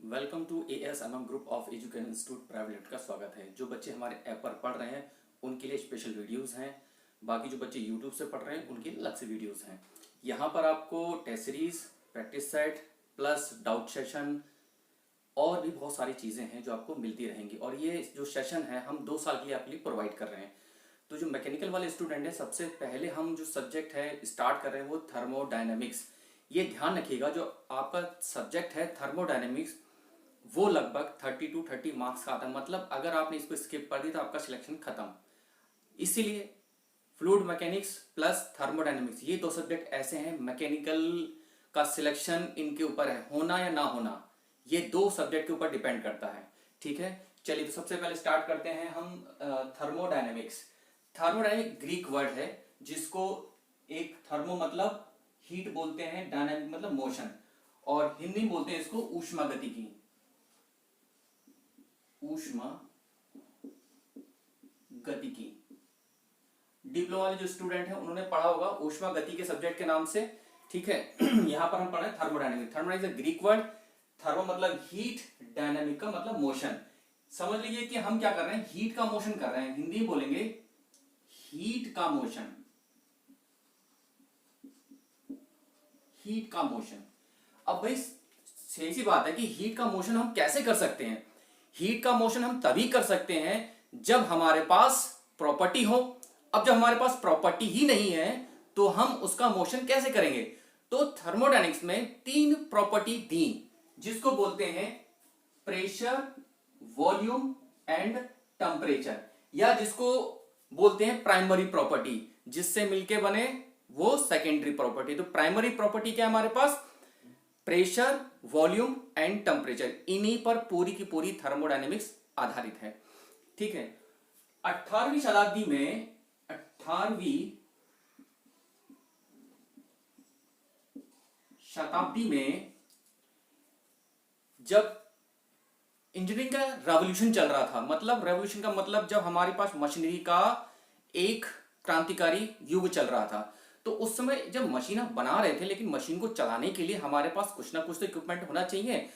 Welcome to ASMM group of education institute private limited का स्वागत है। जो बच्चे हमारे ऐप पर पढ़ रहे हैं उनके लिए स्पेशल वीडियोस हैं। बाकी जो बच्चे यूट्यूब से पढ़ रहे हैं उनके लिए अलग से वीडियोस हैं। यहाँ पर आपको test series, practice set plus doubt session और भी बहुत सारी चीज़ें हैं जो आपको मिलती रहेंगी। और ये जो सेशन है हम 2 साल के लिए आपके लिए प्रोवाइड कर रहे हैं। तो जो मैकेनिकल वाले स्टूडेंट हैं, सबसे पहले हम जो सब्जेक्ट है स्टार्ट कर रहे हैं वो थर्मोडायनेमिक्स। ये ध्यान रखिएगा, जो आपका सब्जेक्ट है थर्मोडायनेमिक्स वो लगभग 30 to 30 मार्क्स का आता है। मतलब अगर आपने इसको स्किप कर दी तो आपका सिलेक्शन खत्म। इसीलिए फ्लूइड मैकेनिक्स प्लस थर्मोडायनेमिक्स ये 2 सब्जेक्ट ऐसे हैं, मैकेनिकल का सिलेक्शन इनके ऊपर है, होना या ना होना। ये 2 सब्जेक्ट के ऊपर डिपेंड करता है। ठीक है, चलिए तो सबसे पहले स्टार्ट करते हैं हम थर्मोडायनेमिक्स। थर्मोडायनेमिक ग्रीक वर्ड है जिसको एक थर्मो मतलब हीट बोलते हैं, डायनामिक मतलब मोशन, और हिंदी में बोलते हैं इसको ऊष्मागतिकी। ऊष्मा गतिकी। डिप्लोमा वाले जो स्टूडेंट हैं उन्होंने पढ़ा होगा ऊष्मा गति के सब्जेक्ट के नाम से। ठीक है, यहां पर हम पढ़ रहे हैं thermodynamic. Thermodynamic Greek word, thermo मतलब हीट, डायनामिक का मतलब मोशन। समझ लीजिए कि हम क्या कर रहे हैं, हीट का मोशन कर रहे हैं। हिंदी बोलेंगे हीट का मोशन, हीट का मोशन। अब भाई सही सी बात है कि हीट का मोशन हम कैसे कर सकते हैं। हीट का मोशन हम तभी कर सकते हैं जब हमारे पास प्रॉपर्टी हो। अब जब हमारे पास प्रॉपर्टी ही नहीं है तो हम उसका मोशन कैसे करेंगे। तो थर्मोडायनेमिक्स में 3 प्रॉपर्टी दी जिसको बोलते हैं प्रेशर, वॉल्यूम एंड टेम्परेचर, या जिसको बोलते हैं प्राइमरी प्रॉपर्टी, जिससे मिलके बने वो सेकेंडरी प्रॉपर्टी। तो प्राइमरी प्रॉपर्टी क्या है हमारे पास, प्रेशर, वॉल्यूम एंड टेम्परेचर। इन्हीं पर पूरी की पूरी थर्मोडायनेमिक्स आधारित है। ठीक है, 18वीं शताब्दी में 18वीं शताब्दी में जब इंजीनियरिंग का रेवोल्यूशन चल रहा था, मतलब रेवोल्यूशन का मतलब जब हमारे पास मशीनरी का एक क्रांतिकारी युग चल रहा था, तो उस समय जब मशीन हम बना रहे थे, लेकिन मशीन को चलाने के लिए हमारे पास कुछ ना कुछ तो इक्विपमेंट होना चाहिए।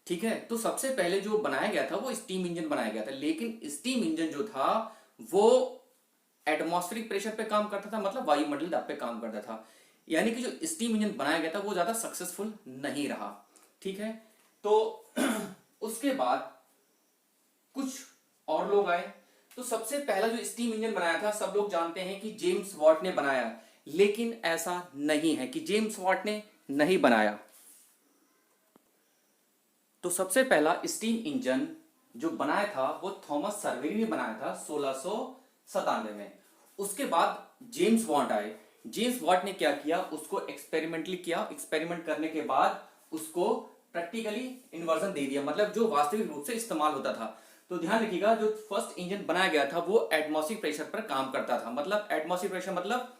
ठीक है, तो सबसे पहले जो बनाया गया था वो स्टीम इंजन बनाया गया था। लेकिन स्टीम इंजन जो था वो एटमॉस्फेरिक प्रेशर पे काम करता था, मतलब वायुमंडलीय दाब पे काम करता था। यानी कि जो स्टीम इंजन बनाया गया था वो ज्यादा सक्सेसफुल नहीं रहा। ठीक है, तो उसके बाद कुछ और लोग आए। तो सबसे पहला जो स्टीम इंजन बनाया था सब लोग जानते हैं कि जेम्स वॉट ने बनाया, लेकिन ऐसा नहीं है कि जेम्स वॉट ने नहीं बनाया। तो सबसे पहला स्टीम इंजन जो बनाया था वो थॉमस सर्वेरी ने बनाया था 1697 में। उसके बाद जेम्स वॉट आए। जेम्स वॉट ने क्या किया, उसको एक्सपेरिमेंटली किया। एक्सपेरिमेंट करने के बाद उसको प्रैक्टिकली इन्वर्जन दे दिया, मतलब जो वास्तविक रूप से इस्तेमाल होता था। तो ध्यान रखिएगा, जो फर्स्ट इंजन बनाया गया था वो एटमॉस्फेरिक प्रेशर पर काम करता था। मतलब एटमॉस्फेरिक प्रेशर मतलब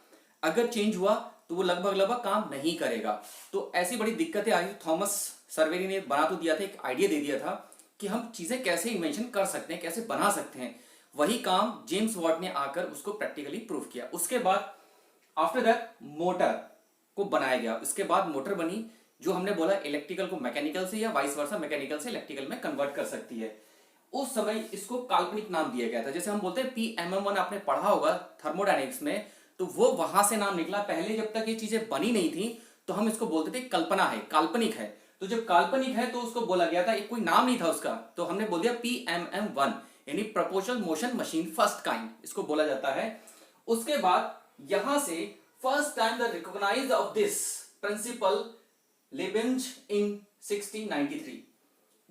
अगर चेंज हुआ तो वो लगभग लगभग काम नहीं करेगा। तो ऐसी बड़ी दिक्कतें आई। थॉमस सर्वेरी ने बना तो दिया था, एक आइडिया दे दिया था कि हम चीजें कैसे इन्वेंशन कर सकते हैं, कैसे बना सकते हैं। वही काम जेम्स वॉट ने आकर उसको प्रैक्टिकली प्रूव किया। उसके बाद आफ्टर दैट मोटर को बनाया गया। उसके बाद मोटर बनी जो हमने बोला इलेक्ट्रिकल को मैकेनिकल से या वाइस वर्सा मैकेनिकल से इलेक्ट्रिकल में कन्वर्ट कर सकती है। उस समय इसको काल्पनिक नाम दिया गया था। जैसे हम बोलते हैं PMM1 आपने पढ़ा होगा थर्मोडायनेमिक्स में, तो वो वहां से नाम निकला। पहले जब तक ये चीजें बनी नहीं थी तो हम इसको बोलते थे कल्पना है, काल्पनिक है। तो जब काल्पनिक है तो उसको बोला गया था, एक कोई नाम नहीं था उसका, तो हमने बोल दिया PMM1 यानी proportional motion machine first kind, इसको बोला जाता है। उसके बाद यहां से first time the recognise of this principle Leibniz in 1693,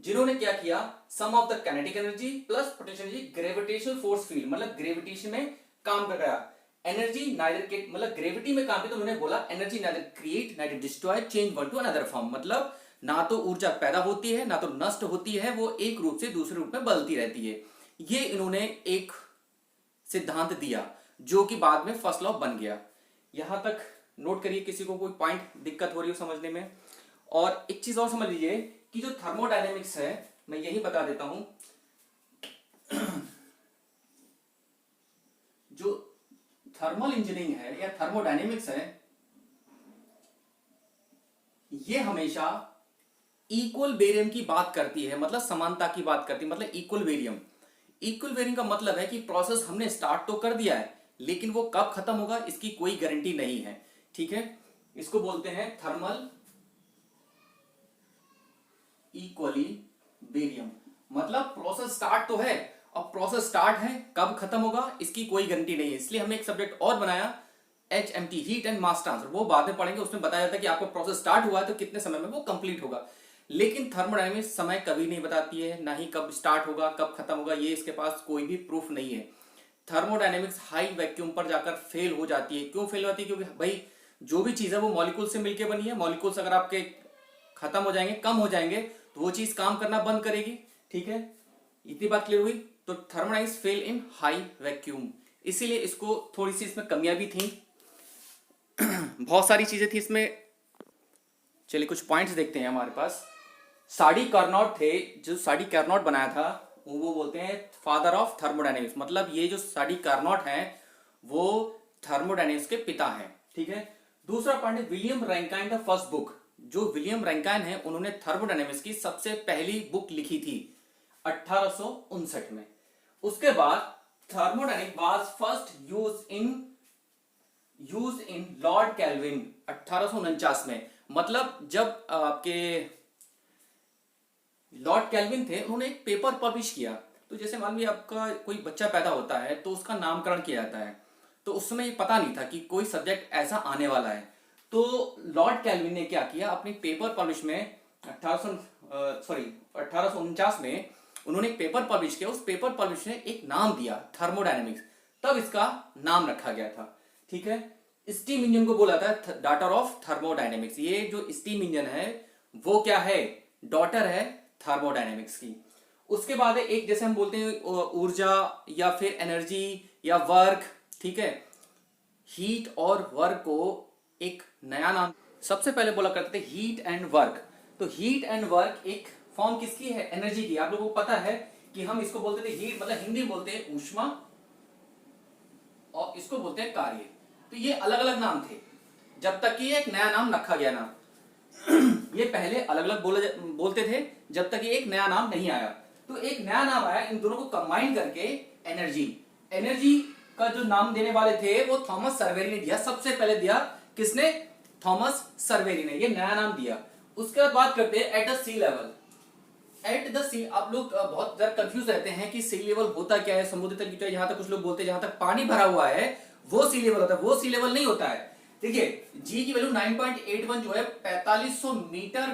जिन्होंने क्या किया, sum of the kinetic energy plus potential energy gravitational force field, मतलब ग्रेविटेशन में काम कर रहा एनर्जी नाइदर मतलब ग्रेविटी में काम किया। तो उन्होंने बोला energy neither create neither destroy change one two another form, मतलब ना तो ऊर्जा पैदा होती है ना तो नष्ट होती है, वो एक रूप से दूसरे रूप में बदलती रहती है। ये इन्होंने एक सिद्धांत दिया जो कि बाद में फर्स्ट लॉ बन गया। यहां तक नोट करिए, किसी को कोई पॉइंट दिक्कत हो रही हो समझने में। और एक चीज और समझ लीजिए कि जो थर्मोडायनेमिक्स है, मैं यही बता देता हूं, जो थर्मल इंजीनियरिंग है या थर्मोडायनेमिक्स है, ये हमेशा इक्वल बेरियम की बात करती है, मतलब समानता की बात करती है, मतलब इक्वल बेरियम। इक्वल बेरियम का मतलब है कि प्रोसेस हमने स्टार्ट तो कर दिया है, लेकिन वो कब खत्म होगा इसकी कोई गारंटी नहीं है। ठीक है, इसको बोलते हैं थर्मल इक्विलिब्रियम। मतलब प्रोसेस स्टार्ट तो है, अब प्रोसेस स्टार्ट है, कब खत्म होगा इसकी कोई गारंटी नहीं है। इसलिए हमने एक सब्जेक्ट और बनाया HMT, heat and mass transfer, वो बाद में पढ़ेंगे। उसमें बताया जाता है कि आपको प्रोसेस स्टार्ट हुआ है तो कितने समय में वो कंप्लीट होगा। लेकिन थर्मोडायनेमिक्स समय कभी नहीं बताती है, ना ही कब स्टार्ट होगा कब खत्म होगा, ये इसके पास कोई भी प्रूफ नहीं है। थर्मोडायनेमिक्स हाई वैक्यूम पर जाकर फेल हो जाती है। क्यों फेल होती है? क्योंकि भाई जो भी चीज है वो मॉलिक्यूल से मिलकर बनी है, मॉलिक्यूल्स अगर आपके खत्म हो जाएंगे, कम हो जाएंगे, तो वो चीज काम करना बंद करेगी। ठीक है, इतनी बात क्लियर हुई। तो थर्मोडायनेमिक्स फेल इन हाई वैक्यूम, इसीलिए इसको थोड़ी सी इसमें कमियां भी थी, बहुत सारी चीजें थी इसमें। चलिए कुछ पॉइंट्स देखते हैं हमारे पास। साडी कार्नोट थे, जो साडी कार्नोट बनाया था वो बोलते हैं फादर ऑफ थर्मोडायनेमिक्स। मतलब ये जो साडी कार्नोट है वो थर्मोडायनेमिक्स के पिता हैं। ठीक है, दूसरा पॉइंट है विलियम रैंकाइन का फर्स्ट बुक। जो विलियम रैंकाइन है उन्होंने थर्मोडायनेमिक्स की सबसे पहली बुक लिखी थी 1859 में। उसके बाद thermodynamics was first use in Lord Kelvin 1849 में। मतलब जब आपके लॉर्ड कैल्विन थे, उन्होंने एक पेपर पब्लिश किया। तो जैसे मान लीजिए आपका कोई बच्चा पैदा होता है तो उसका नामकरण किया जाता है, तो उस समय ये पता नहीं था कि कोई सब्जेक्ट ऐसा आने वाला है। तो लॉर्ड कैल्विन ने क्या किया, अपनी पेपर पब्लिश में 1849 में उन्होंने एक पेपर पब्लिश किया। उस पेपर पब्लिश ने एक नाम दिया थर्मोडायनेमिक्स, तब इसका नाम रखा गया था। ठीक है, स्टीम इंजन को बोला था डॉटर ऑफ थर्मोडायनेमिक्स। ये जो स्टीम इंजन है वो क्या है, डॉटर है थर्मोडायनेमिक्स की। उसके बाद एक जैसे हम बोलते हैं ऊर्जा या फिर एनर्जी या वर्क। ठीक है, हीट और वर्क को एक नया नाम सबसे पहले बोला करते थे हीट एंड वर्क। तो हीट एंड वर्क एक फॉर्म किसकी है, एनर्जी की। आप लोगों को पता है कि हम इसको बोलते थे हीट, मतलब हिंदी में बोलते हैं ऊष्मा, और इसको बोलते हैं कार्य। तो ये अलग अलग नाम थे जब तक कि एक नया नाम रखा गया ना। ये पहले अलग अलग बोलते थे जब तक ये एक नया नाम नहीं आया। तो एक नया नाम आया, इन दोनों को कंबाइन करके एनर्जी का जो नाम देने वाले थे वो थॉमस सर्वेरी ने दिया। सबसे पहले दिया किसने, थॉमस सर्वेरी ने ये नया नाम दिया। उसके बाद बात करते हैं at the sea level. At the sea, आप लोग बहुत ज्यादा कंफ्यूज रहते हैं कि सी लेवल होता क्या है, समुद्र तल की ऊंचाई, जहां तक कुछ लोग बोलते हैं जहां तक पानी भरा हुआ है वो सी लेवल होता है। वो सी लेवल नहीं होता है। देखिए जी की वैल्यू 9.81 जो है 4500 मीटर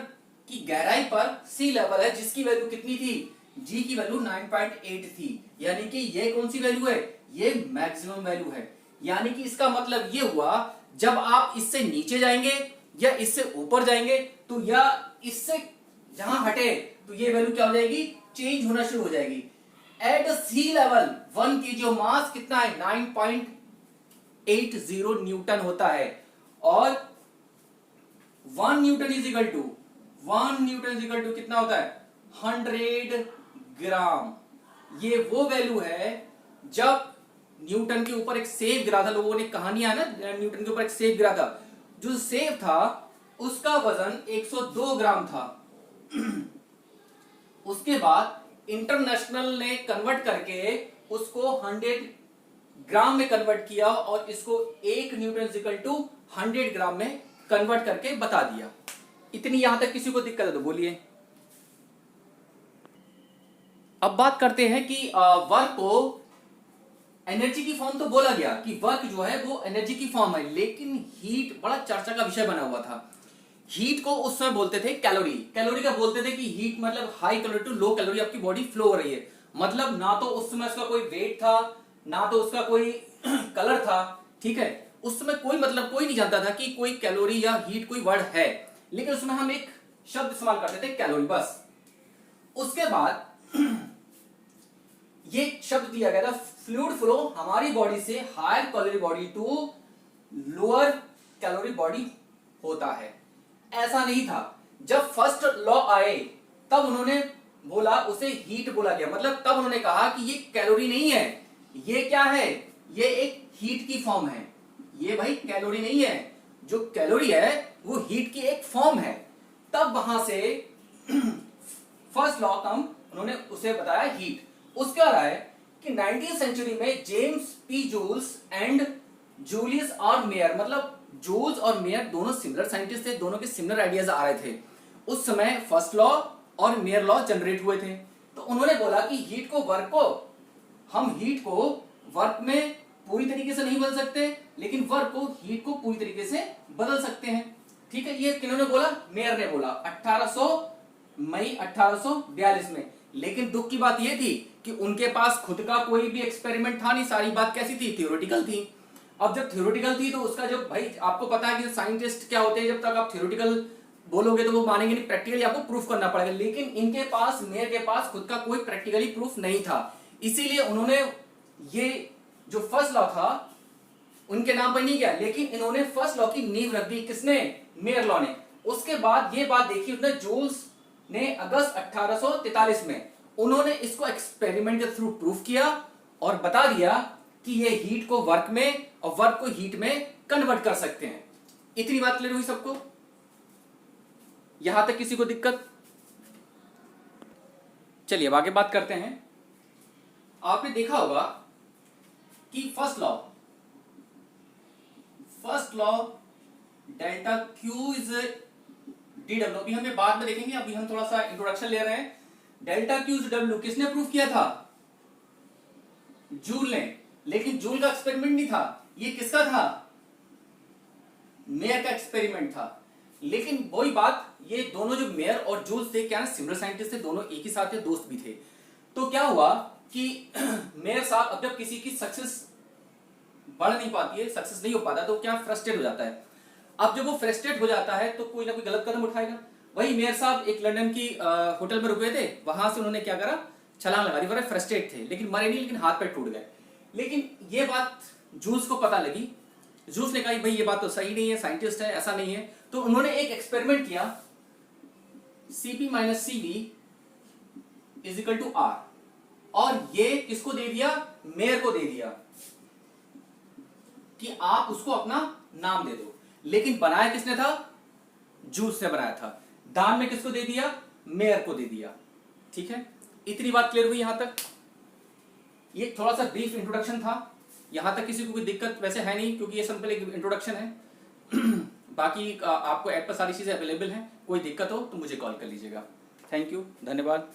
की गहराई पर सी लेवल है, जिसकी वैल्यू कितनी थी, जी की वैल्यू 9.8 थी। यानी कि ये कौन सी वैल्यू है, ये मैक्सिमम वैल्यू है। यानी कि इसका मतलब ये हुआ जब आप इससे नीचे जाएंगे या इससे ऊपर जाएंगे तो या इससे जहां हटे तो ये वैल्यू क्या हो जाएगी, चेंज होना शुरू हो जाएगी। एट सी लेवल 1 की जो मास कितना है 9.80 न्यूटन होता है, और 1 न्यूटन इज इक्वल टू कितना होता है 100 ग्राम। ये वो वैल्यू है जब न्यूटन के ऊपर एक सेब गिरा था। लोगों ने कहानियां है ना, न्यूटन के ऊपर एक सेब गिरा था, जो सेब था उसका वजन 102 ग्राम था। उसके बाद इंटरनेशनल ने कन्वर्ट करके उसको 100 ग्राम में कन्वर्ट किया और इसको 1 न्यूटन इक्वल टू 100 ग्राम में कन्वर्ट करके बता दिया। इतनी यहां तक किसी को दिक्कत है तो बोलिए। अब बात करते हैं कि वर्क को एनर्जी की फॉर्म तो बोला गया कि वर्क जो है वो एनर्जी की फॉर्म है, लेकिन हीट बड़ा चर्चा का विषय बना हुआ था। हीट को उस समय बोलते थे कैलोरी। कैलोरी का बोलते थे कि हीट मतलब high calorie to low calorie आपकी बॉडी फ्लो हो रही है। मतलब ना तो उस समय उसका कोई वेट था, ना तो उसका कोई कलर था। ठीक है, उस समय कोई मतलब कोई नहीं जानता था कि कोई कैलोरी या हीट कोई वर्ड है, लेकिन उसमें हम एक शब्द इस्तेमाल करते थे कैलोरी, बस। उसके बाद ये शब्द दिया गया था फ्लूइड फ्लो, हमारी बॉडी से higher calorie body to lower calorie body होता है। ऐसा नहीं था। जब फर्स्ट लॉ आए तब उन्होंने बोला, उसे हीट बोला गया। मतलब तब उन्होंने कहा कि ये कैलोरी नहीं है, ये क्या है, ये एक हीट की फॉर्म है। ये भाई कैलोरी नहीं है, जो कैलोरी है वो हीट की एक फॉर्म है। तब वहां से फर्स्ट लॉ कम उन्होंने उसे बताया हीट। उसके बाद आए कि 19th सेंचुरी में James P Joules and Julius और मेयर, मतलब जूल्स और मेयर दोनों सिमिलर साइंटिस्ट थे, दोनों के सिमिलर आइडियाज आ रहे थे। उस समय फर्स्ट लॉ और मेयर लॉ जनरेट हुए थे। तो उन्होंने बोला कि हीट को वर्क में पूरी तरीके से नहीं बदल सकते, लेकिन वर्क को हीट को पूरी तरीके से बदल सकते हैं। ठीक है, ये किन्होंने बोला? मेयर ने बोला मई 1842 में। लेकिन दुख की बात यह थी कि उनके पास खुद का कोई भी एक्सपेरिमेंट था नहीं, सारी बात कैसी थी? थ्योरेटिकल थी। अब जब थ्योरेटिकल थी तो उसका जो भाई आपको पता है कि साइंटिस्ट क्या होते हैं, जब तक आप थ्योरेटिकल बोलोगे तो वो मानेंगे नहीं, प्रैक्टिकली आपको प्रूफ करना पड़ेगा। लेकिन इनके पास, मेयर के पास खुद का कोई प्रैक्टिकली प्रूफ नहीं था, इसीलिए उन्होंने ये जो फर्स्ट लॉ था उनके नाम पर नहीं किया, लेकिन इन्होंने फर्स्ट लॉ की नींव रख दी। किसने? मेयर लॉ ने। उसके बाद ये बात देखी उन्होंने जूल्स ने अगस्त 1843 में, उन्होंने इसको एक्सपेरिमेंट के थ्रू प्रूफ किया और बता दिया कि ये हीट को वर्क में और वर्क को हीट में कन्वर्ट कर सकते हैं। इतनी बात क्लियर हुई सबको? यहां तक किसी को दिक्कत? चलिए अब आगे बात करते हैं। आपने देखा होगा कि first law delta Q is D W, अभी हमें बाद में देखेंगे, अभी हम थोड़ा सा इंट्रोडक्शन ले रहे हैं। डेल्टा क्यू इज डब्ल्यू किसने प्रूव किया था? जूल ने। लेकिन जूल का एक्सपेरिमेंट नहीं था, ये किसका था? मेयर का एक्सपेरिमेंट था। लेकिन वही बात, ये दोनों जो मेयर और जूल्स थे, क्या ना सिमिलर साइंटिस्ट थे, दोनों एक ही साथ थे, दोस्त भी थे। तो क्या हुआ कि मेयर साहब अब जब किसी की सक्सेस बढ़ नहीं पाती है, सक्सेस नहीं हो पाता, तो क्या फ्रस्ट्रेट हो जाता है। अब जब वो फ्रस्ट्रेट हो जाता है तो कोई ना कोई गलत कदम उठाएगा। वही मेयर साहब एक लंदन की होटल में रुके थे, वहां से उन्होंने क्या करा, छलांग लगा दी। बड़े फ्रस्ट्रेट थे, लेकिन मरे नहीं, लेकिन हाथ पैर टूट गए। लेकिन ये बात जूल्स को पता लगी। जूल्स ने कहा भाई ये बात तो सही नहीं है, साइंटिस्ट है, ऐसा नहीं है। तो उन्होंने एक एक्सपेरिमेंट किया, Cp minus Cv is equal to R, और ये किसको दे दिया? मेयर को दे दिया कि आप उसको अपना नाम दे दो। लेकिन बनाया किसने था? जूल्स ने बनाया था। दान में किसको दे दिया? मेयर को दे दिया। ठीक है, इतनी बात क्लियर हुई यहां तक? ये थोड़ा सा ब्रीफ इंट्रोडक्शन था। यहां तक किसी को कोई दिक्कत वैसे है नहीं, क्योंकि ये सिंपल एक इंट्रोडक्शन है। बाकी आपको ऐप पर सारी चीजें अवेलेबल हैं, कोई दिक्कत हो तो मुझे कॉल कर लीजिएगा। थैंक यू, धन्यवाद।